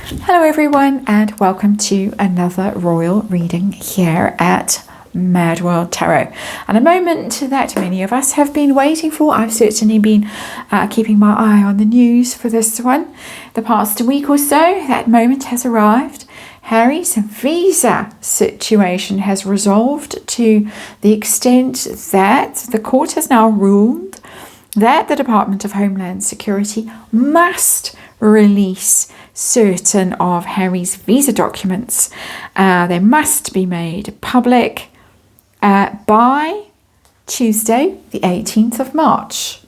Hello everyone, and welcome to another royal reading here at MadWorldTarot. And a moment that many of us have been waiting for. I've certainly been keeping my eye on the news for this one. The past week or so, that moment has arrived. Harry's visa situation has resolved to the extent that the court has now ruled that the Department of Homeland Security must release certain of Harry's visa documents. They must be made public by Tuesday, the 18th of March.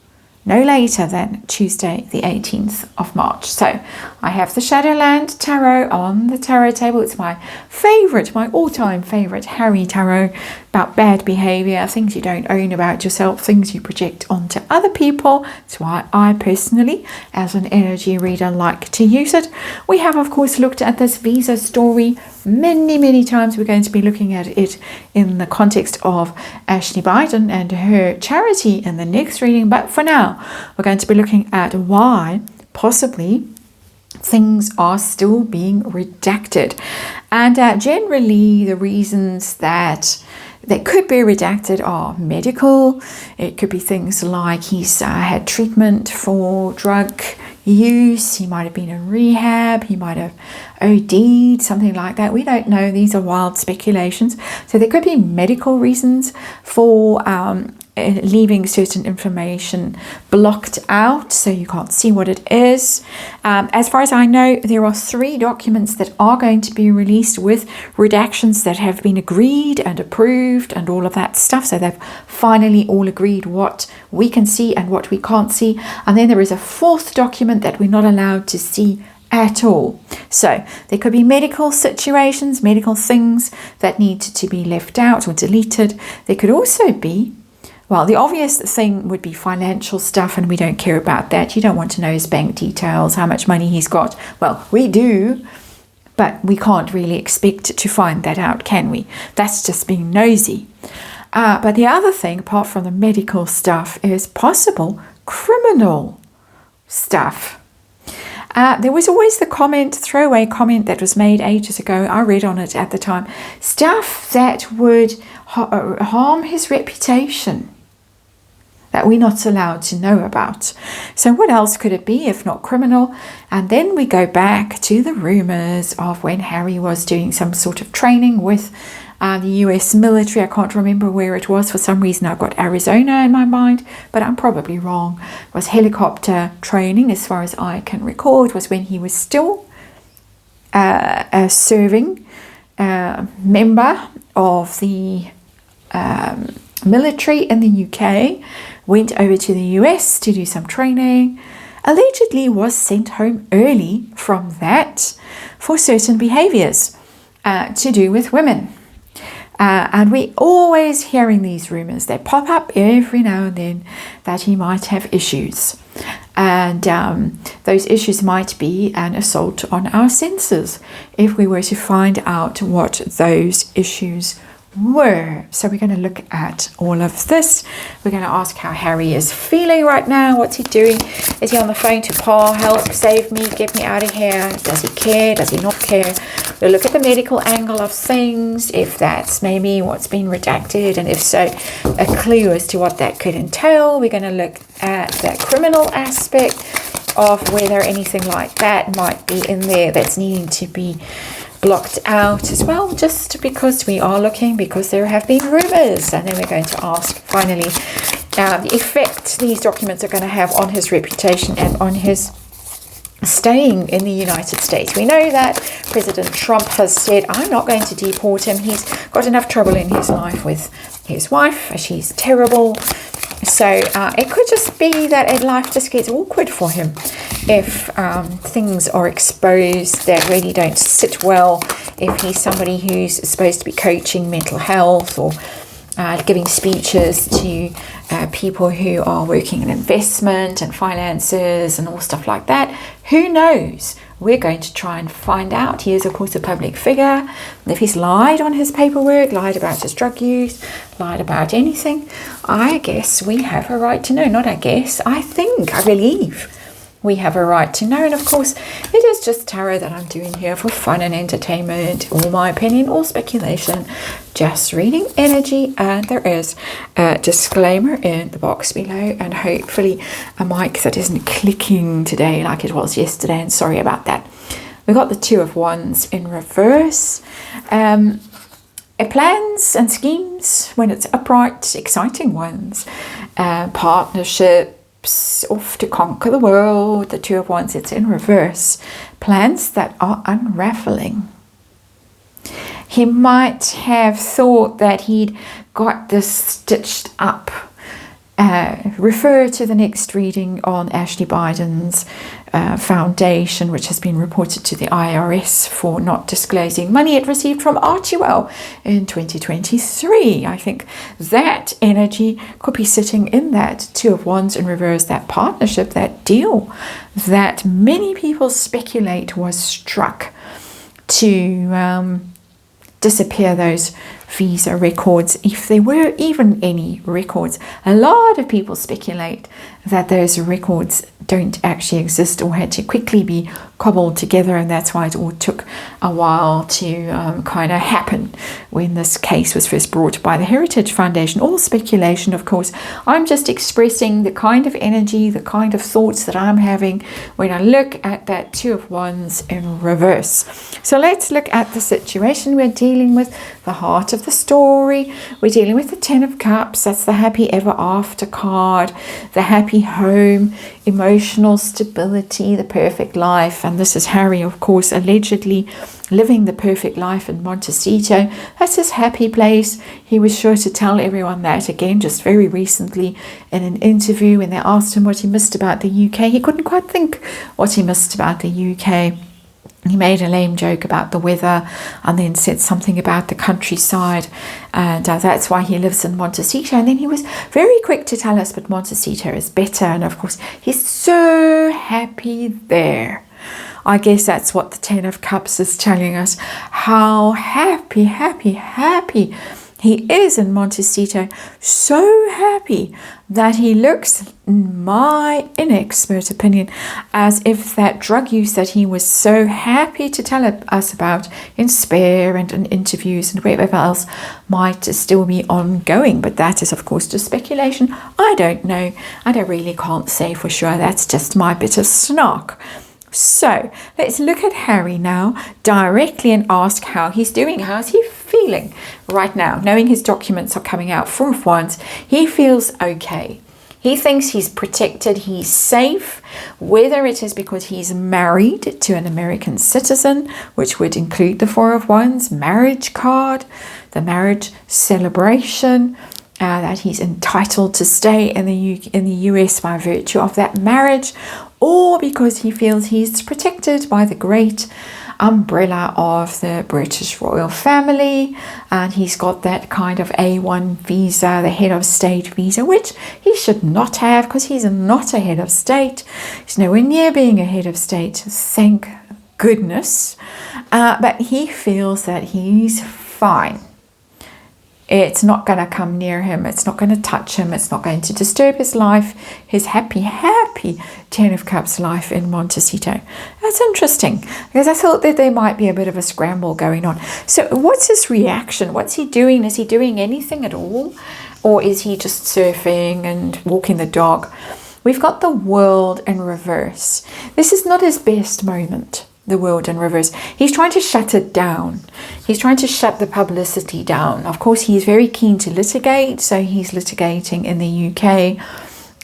No later than Tuesday, the 18th of March. So I have the Shadowland Tarot on the tarot table. It's my favourite, my all-time favourite Harry Tarot, about bad behaviour, things you don't own about yourself, things you project onto other people. That's why I personally, as an energy reader, like to use it. We have, of course, looked at this visa story many times. We're going to be looking at it in the context of Ashley Biden and her charity in the next reading. But for now, we're going to be looking at why possibly things are still being redacted. And generally, the reasons that they could be redacted are medical. It could be things like he's had treatment for drug use. He might have been in rehab. He might have OD'd, something like that. We don't know. These are wild speculations. So there could be medical reasons for leaving certain information blocked out so you can't see what it is. As far as I know, there are 3 documents that are going to be released with redactions that have been agreed and approved and all of that stuff. So they've finally all agreed what we can see and what we can't see. And then there is a 4th document that we're not allowed to see at all. So there could be medical situations, medical things that need to be left out or deleted. There could also be, well, the obvious thing would be financial stuff, and we don't care about that. You don't want to know his bank details, how much money he's got. Well, we do, but we can't really expect to find that out, can we? That's just being nosy. But the other thing, apart from the medical stuff, is possible criminal stuff. There was always the throwaway comment that was made ages ago. I read on it at the time. Stuff that would harm his reputation that we're not allowed to know about. So what else could it be if not criminal? And then we go back to the rumours of when Harry was doing some sort of training with the US military. I can't remember where it was. For some reason I've got Arizona in my mind, but I'm probably wrong. It was helicopter training, as far as I can recall. It was when he was still a serving member of the military in the UK, went over to the US to do some training, allegedly was sent home early from that for certain behaviours to do with women. And we're always hearing these rumours. They pop up every now and then that he might have issues. And those issues might be an assault on our senses if we were to find out what those issues were. So we're going to look at all of this. We're going to ask how Harry is feeling right now. What's he doing? Is he on the phone to Pa? Help, save me, get me out of here. Does he care? Does he not care? We'll look at the medical angle of things, if that's maybe what's been redacted, and if so, a clue as to what that could entail. We're going to look at the criminal aspect of whether anything like that might be in there that's needing to be blocked out as well, just because we are looking, because there have been rumours. And then we're going to ask finally the effect these documents are going to have on his reputation and on his staying in the United States. We know that President Trump has said, I'm not going to deport him. He's got enough trouble in his life with his wife. She's terrible. So it could just be that life just gets awkward for him if things are exposed that really don't sit well, if he's somebody who's supposed to be coaching mental health or giving speeches to people who are working in investment and finances and all stuff like that. Who knows? We're going to try and find out. He is, of course, a public figure. If he's lied on his paperwork, lied about his drug use, lied about anything, I guess we have a right to know. Not I guess, I think, I believe we have a right to know. And of course, it is just tarot that I'm doing here for fun and entertainment, all my opinion, all speculation, just reading energy. And there is a disclaimer in the box below, and hopefully a mic that isn't clicking today like it was yesterday, and sorry about that. We got the Two of Wands in reverse. Plans and schemes when it's upright, exciting ones. Partnerships, off to conquer the world. The Two of Wands, it's in reverse. Plans that are unraveling. He might have thought that he'd got this stitched up. Refer to the next reading on Ashley Biden's foundation, which has been reported to the IRS for not disclosing money it received from Archewell in 2023. I think that energy could be sitting in that Two of Wands in reverse, that partnership, that deal that many people speculate was struck to disappear those visa records, if there were even any records. A lot of people speculate that those records don't actually exist or had to quickly be cobbled together, and that's why it all took a while to kind of happen when this case was first brought by the Heritage Foundation. All speculation, of course. I'm just expressing the kind of energy, the kind of thoughts that I'm having when I look at that Two of Wands in reverse. So let's look at the situation we're dealing with, the heart of the story. We're dealing with the Ten of Cups. That's the happy ever after card, the happy home, emotional stability, the perfect life. And this is Harry, of course, allegedly living the perfect life in Montecito. That's his happy place. He was sure to tell everyone that again just very recently in an interview when they asked him what he missed about the UK. He couldn't quite think what he missed about the UK. He made a lame joke about the weather and then said something about the countryside, and that's why he lives in Montecito. And then he was very quick to tell us, but Montecito is better. And of course, he's so happy there. I guess that's what the Ten of Cups is telling us, how happy he is in Montecito. So happy that he looks, in my inexpert opinion, as if that drug use that he was so happy to tell us about in Spare and in interviews and wherever else might still be ongoing. But that is, of course, just speculation. I don't know, and I really can't say for sure. That's just my bit of snark. So let's look at Harry now directly and ask how he's doing. How's he feeling right now? Knowing his documents are coming out, Four of Wands, he feels okay. He thinks he's protected, he's safe, whether it is because he's married to an American citizen, which would include the Four of Wands, marriage card, the marriage celebration, that he's entitled to stay in the US by virtue of that marriage, or because he feels he's protected by the great umbrella of the British royal family, and he's got that kind of A1 visa, the head of state visa, which he should not have because he's not a head of state. He's nowhere near being a head of state, thank goodness. But he feels that he's fine. It's not going to come near him. It's not going to touch him. It's not going to disturb his life, his happy Ten of Cups life in Montecito. That's interesting, because I thought that there might be a bit of a scramble going on. So what's his reaction? What's he doing? Is he doing anything at all? Or is he just surfing and walking the dog? We've got the World in reverse. This is not his best moment. The World in reverse. He's trying to shut it down. He's trying to shut the publicity down. Of course, he's very keen to litigate, so he's litigating in the UK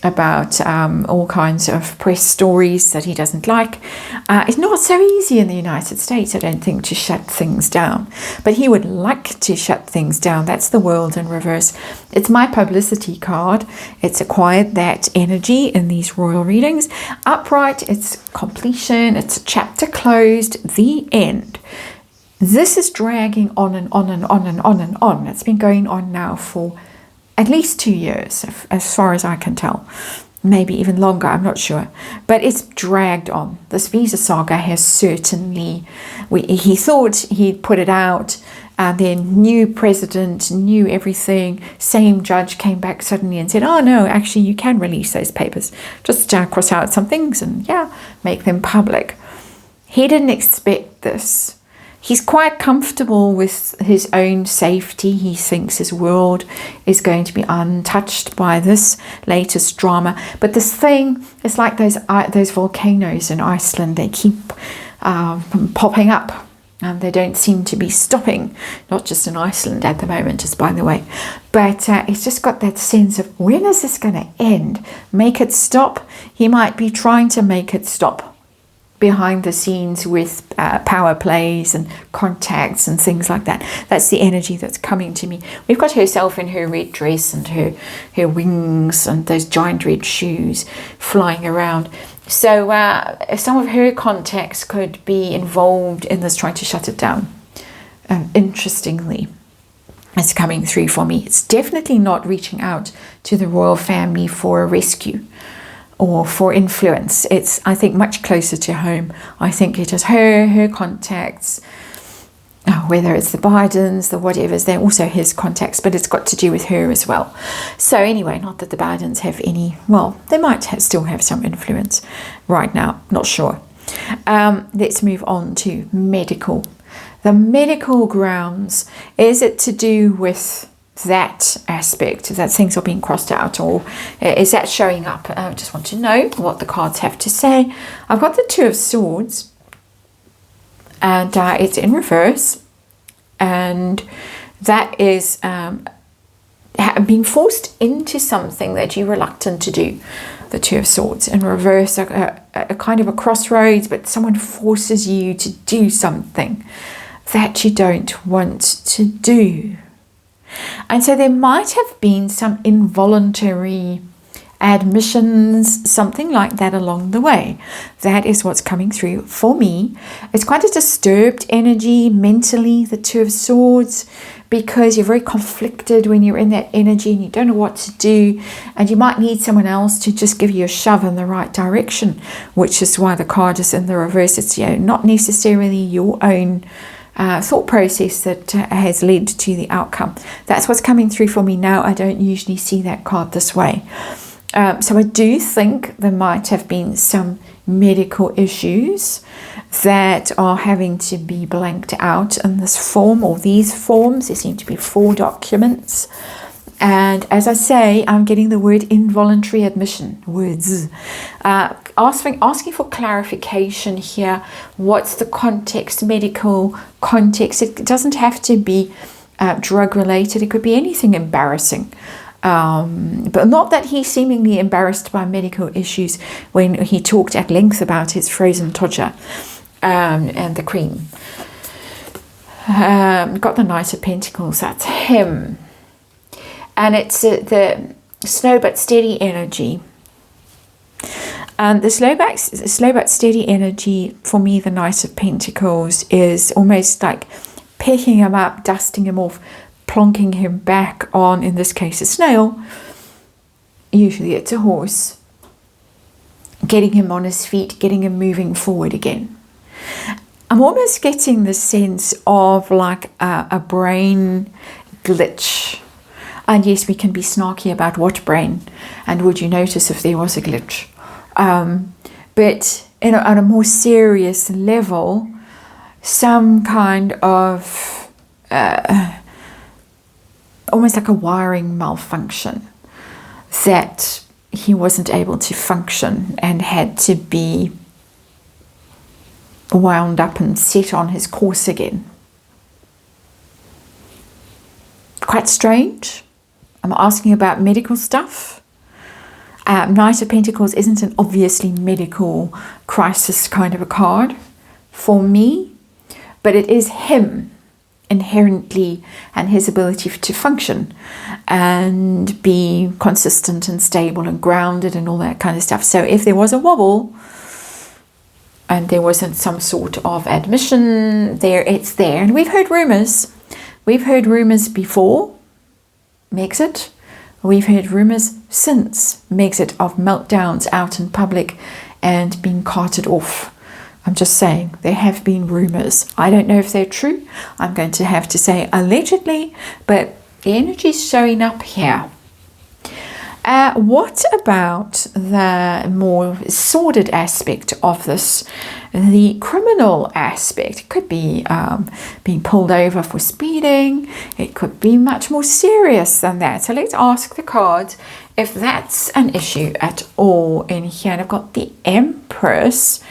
about all kinds of press stories that he doesn't like. It's not so easy in the United States, I don't think, to shut things down. But he would like to shut things down. That's the World in reverse. It's my publicity card. It's acquired that energy in these royal readings. Upright, it's completion. It's a chapter closed, the end. This is dragging on and on and on and on and on. It's been going on now for at least 2 years, as far as I can tell. maybe even longer, I'm not sure, but it's dragged on. This visa saga has certainly, he thought he'd put it out, and then new president, new everything, same judge came back suddenly and said, oh no, actually you can release those papers, just cross out some things and make them public. He didn't expect this. He's quite comfortable with his own safety. He thinks his world is going to be untouched by this latest drama. But this thing is like those volcanoes in Iceland. They keep popping up, and they don't seem to be stopping. Not just in Iceland at the moment, just by the way. But it's just got that sense of, when is this going to end? Make it stop. He might be trying to make it stop behind the scenes with power plays and contacts and things like that. That's the energy that's coming to me. We've got herself in her red dress and her wings and those giant red shoes flying around. So some of her contacts could be involved in this, trying to shut it down. Interestingly, it's coming through for me. It's definitely not reaching out to the royal family for a rescue or for influence. It's, I think, much closer to home. I think it is her contacts, whether it's the Bidens, the whatevers, they're also his contacts, but it's got to do with her as well. So anyway, not that the Bidens have any, well, they might still have some influence right now, not sure. Let's move on to medical. The medical grounds, is it to do with that aspect, that things are being crossed out, or is that showing up? I just want to know what the cards have to say. I've got the Two of Swords, and it's in reverse, and that is being forced into something that you're reluctant to do. The Two of Swords in reverse, a kind of a crossroads, but someone forces you to do something that you don't want to do. And so there might have been some involuntary admissions, something like that along the way. That is what's coming through for me. It's quite a disturbed energy mentally, the Two of Swords, because you're very conflicted when you're in that energy and you don't know what to do, and you might need someone else to just give you a shove in the right direction, which is why the card is in the reverse. It's not necessarily your own thought process that has led to the outcome. That's what's coming through for me now. I don't usually see that card this way. So I do think there might have been some medical issues that are having to be blanked out in this form, or these forms. There seem to be 4 documents. And as I say, I'm getting the word involuntary admission, words. Asking for clarification here. What's the context, medical context? It doesn't have to be drug related. It could be anything embarrassing. But not that he's seemingly embarrassed by medical issues when he talked at length about his frozen todger and the cream. Got the Knight of Pentacles, that's him. And it's the slow but steady energy. And the slow but steady energy, for me, the Knight of Pentacles, is almost like picking him up, dusting him off, plonking him back on, in this case, a snail. Usually it's a horse. Getting him on his feet, getting him moving forward again. I'm almost getting the sense of like a brain glitch. And yes, we can be snarky about what brain, and would you notice if there was a glitch. But on a more serious level, some kind of almost like a wiring malfunction, that he wasn't able to function and had to be wound up and set on his course again. Quite strange. I'm asking about medical stuff. Knight of Pentacles isn't an obviously medical crisis kind of a card for me, but it is him inherently, and his ability to function and be consistent and stable and grounded and all that kind of stuff. So if there was a wobble and there wasn't some sort of admission there, it's there. And we've heard rumors before Megxit. We've heard rumors since Megxit of meltdowns out in public and being carted off. I'm just saying, there have been rumors. I don't know if they're true. I'm going to have to say allegedly, but the energy is showing up here. What about the more sordid aspect of this? The criminal aspect. It could be being pulled over for speeding. It could be much more serious than that. So let's ask the cards if that's an issue at all in here. And I've got the Empress,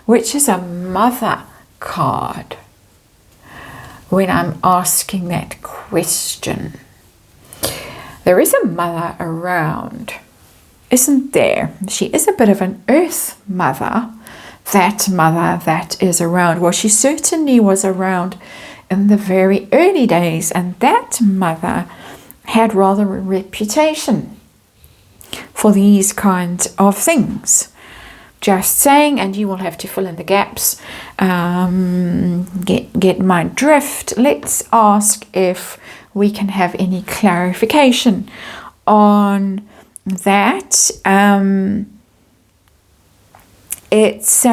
which is a mother card when I'm asking that question. There is a mother around, isn't there? She is a bit of an earth mother. That mother that is around. Well, she certainly was around in the very early days, and that mother had rather a reputation for these kinds of things. Just saying, and you will have to fill in the gaps. Get my drift. Let's ask if we can have any clarification on that. It's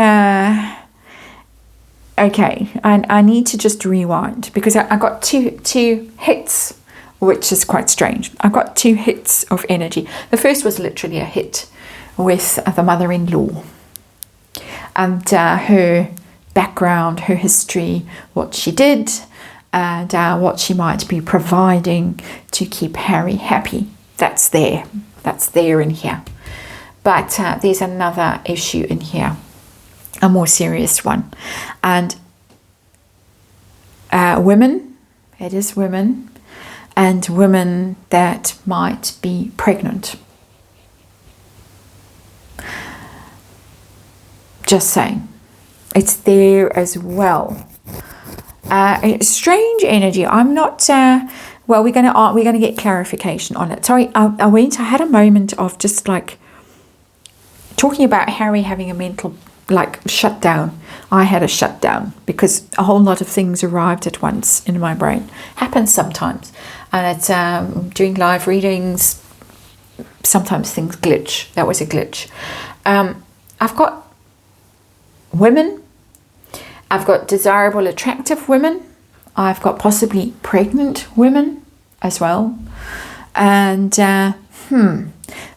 okay. I need to just rewind because I got two hits, which is quite strange. I got 2 hits of energy. The first was literally a hit with the mother-in-law and her background, her history, what she did, and what she might be providing to keep Harry happy. That's there in here. But there's another issue in here, a more serious one. And women, it is women, and women that might be pregnant. Just saying, it's there as well. It's strange energy. I'm not. Well, we're gonna get clarification on it. Sorry, I had a moment of just like talking about Harry having a mental shutdown. I had a shutdown because a whole lot of things arrived at once in my brain. Happens sometimes, and it's doing live readings. Sometimes things glitch. That was a glitch. I've got women. I've got desirable, attractive women. I've got possibly pregnant women as well. And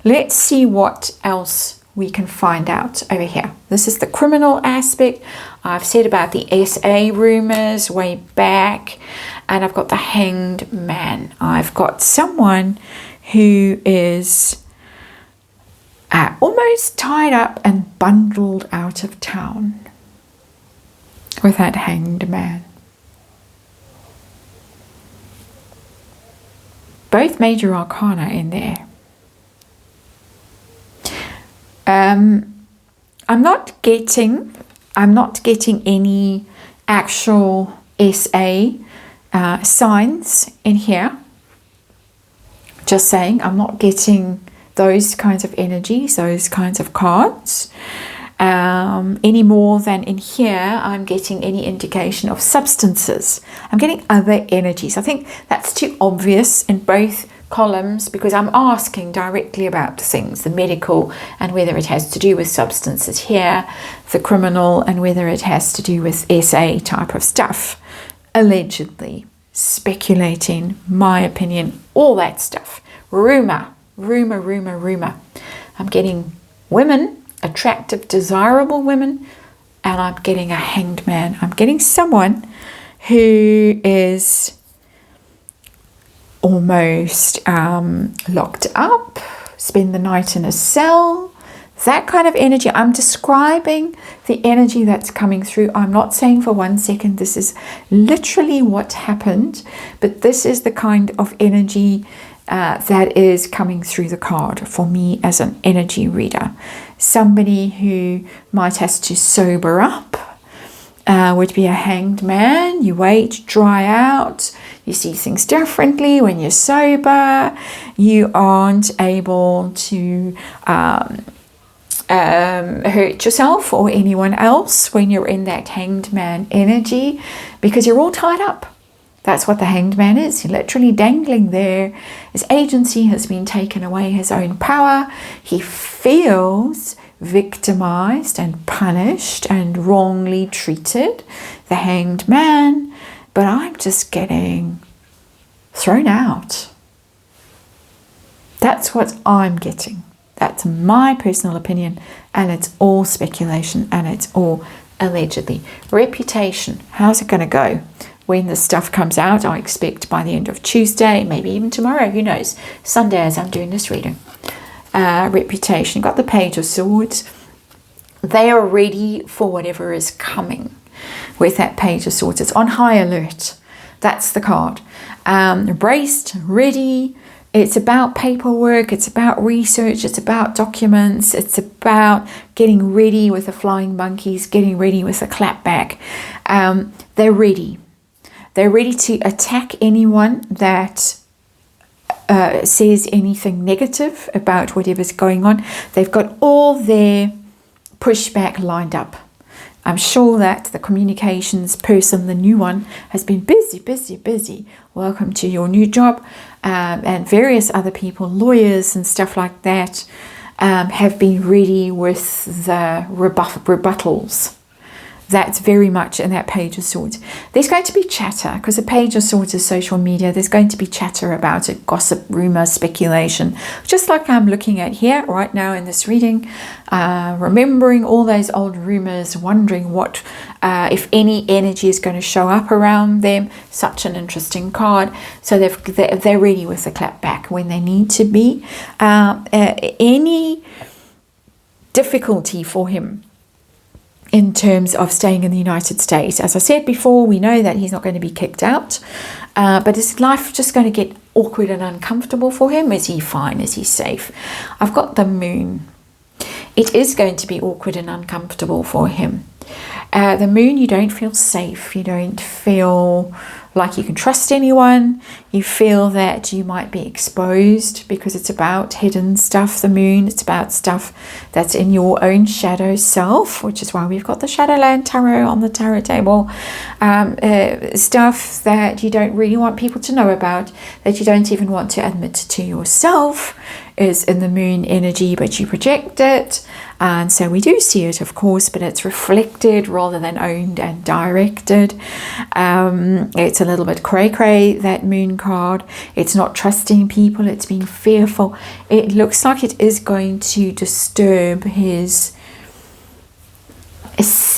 let's see what else we can find out over here. This is the criminal aspect. I've said about the SA rumors way back. And I've got the Hanged Man. I've got someone who is almost tied up and bundled out of town with that Hanged Man. Both major arcana in there. I'm not getting any actual SA signs in here. Just saying, I'm not getting those kinds of energies, those kinds of cards. Any more than in here I'm getting any indication of substances. I'm getting other energies. I think that's too obvious in both columns because I'm asking directly about things, the medical and whether it has to do with substances here, the criminal and whether it has to do with SA type of stuff, allegedly, speculating, my opinion, all that stuff. Rumor. I'm getting women, attractive, desirable women, and I'm getting a Hanged Man. I'm getting someone who is almost locked up, spend the night in a cell, that kind of energy. I'm describing the energy that's coming through. I'm not saying for 1 second this is literally what happened, but this is the kind of energy that is coming through the card for me as an energy reader. Somebody who might have to sober up would be a Hanged Man. You wait, dry out, you see things differently when you're sober. You aren't able to hurt yourself or anyone else when you're in that Hanged Man energy because you're all tied up. That's what the Hanged Man is. He's literally dangling there. His agency has been taken away, his own power. He feels victimized and punished and wrongly treated, the Hanged Man. But I'm just getting thrown out. That's what I'm getting. That's my personal opinion, and it's all speculation, and it's all allegedly. Reputation, how's it going to go when this stuff comes out? I expect by the end of Tuesday, maybe even tomorrow, who knows, Sunday as I'm doing this reading. Reputation, got the Page of Swords. They are ready for whatever is coming with that Page of Swords. It's on high alert. That's the card. Braced, ready. It's about paperwork, it's about research, it's about documents, it's about getting ready with the flying monkeys, getting ready with the clapback. They're ready. They're ready to attack anyone that says anything negative about whatever's going on. They've got all their pushback lined up. I'm sure that the communications person, the new one, has been busy. Welcome to your new job. And various other people, lawyers and stuff like that, have been ready with the rebuttals. That's very much in that Page of Swords. There's going to be chatter, because the Page of Swords is social media. There's going to be chatter about it, gossip, rumor, speculation, just like I'm looking at here right now in this reading, remembering all those old rumors, wondering what, if any energy is going to show up around them. Such an interesting card. So they're ready with the clap back when they need to be. Any difficulty for him in terms of staying in the United States. As I said before, we know that he's not going to be kicked out, but is life just going to get awkward and uncomfortable for him? Is he fine? Is he safe? I've got the Moon. It is going to be awkward and uncomfortable for him. The Moon, you don't feel safe. You don't feel like you can trust anyone. You feel that you might be exposed because it's about hidden stuff, the Moon. It's about stuff that's in your own shadow self, which is why we've got the Shadowland Tarot on the tarot table. Stuff that you don't really want people to know about, that you don't even want to admit to yourself, is in the Moon energy, but you project it. And so we do see it, of course, but it's reflected rather than owned and directed. It's a little bit cray-cray, that Moon card. It's not trusting people. It's being fearful. It looks like it is going to disturb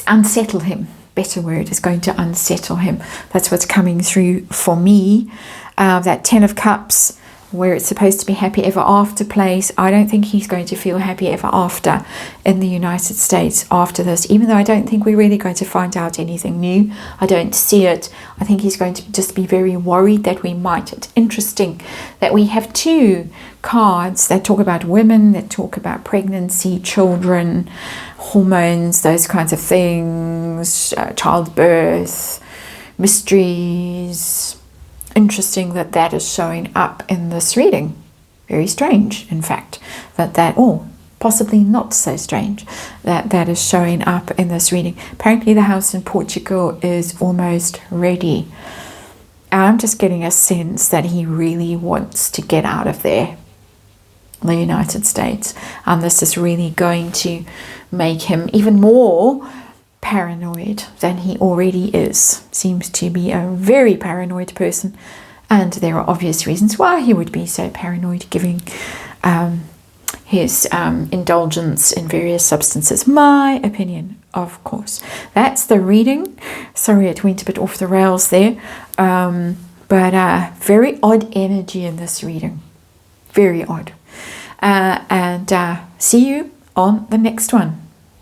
unsettle him. Better word, is going to unsettle him. That's what's coming through for me. That 10 of Cups, where it's supposed to be happy ever after place. I don't think he's going to feel happy ever after in the United States after this, even though I don't think we're really going to find out anything new. I don't see it. I think he's going to just be very worried that we might. It's interesting that we have two cards that talk about women, that talk about pregnancy, children, hormones, those kinds of things, childbirth, mysteries. Interesting that that is showing up in this reading. Very strange, in fact, or possibly not so strange, that is showing up in this reading. Apparently the house in Portugal is almost ready. I'm just getting a sense that he really wants to get out of there, the United States. And this is really going to make him even more paranoid than he already is. Seems to be a very paranoid person, and there are obvious reasons why he would be so paranoid, giving his indulgence in various substances. My opinion, of course. That's the reading. Sorry it went a bit off the rails there, but very odd energy in this reading. Very odd. And see you on the next one.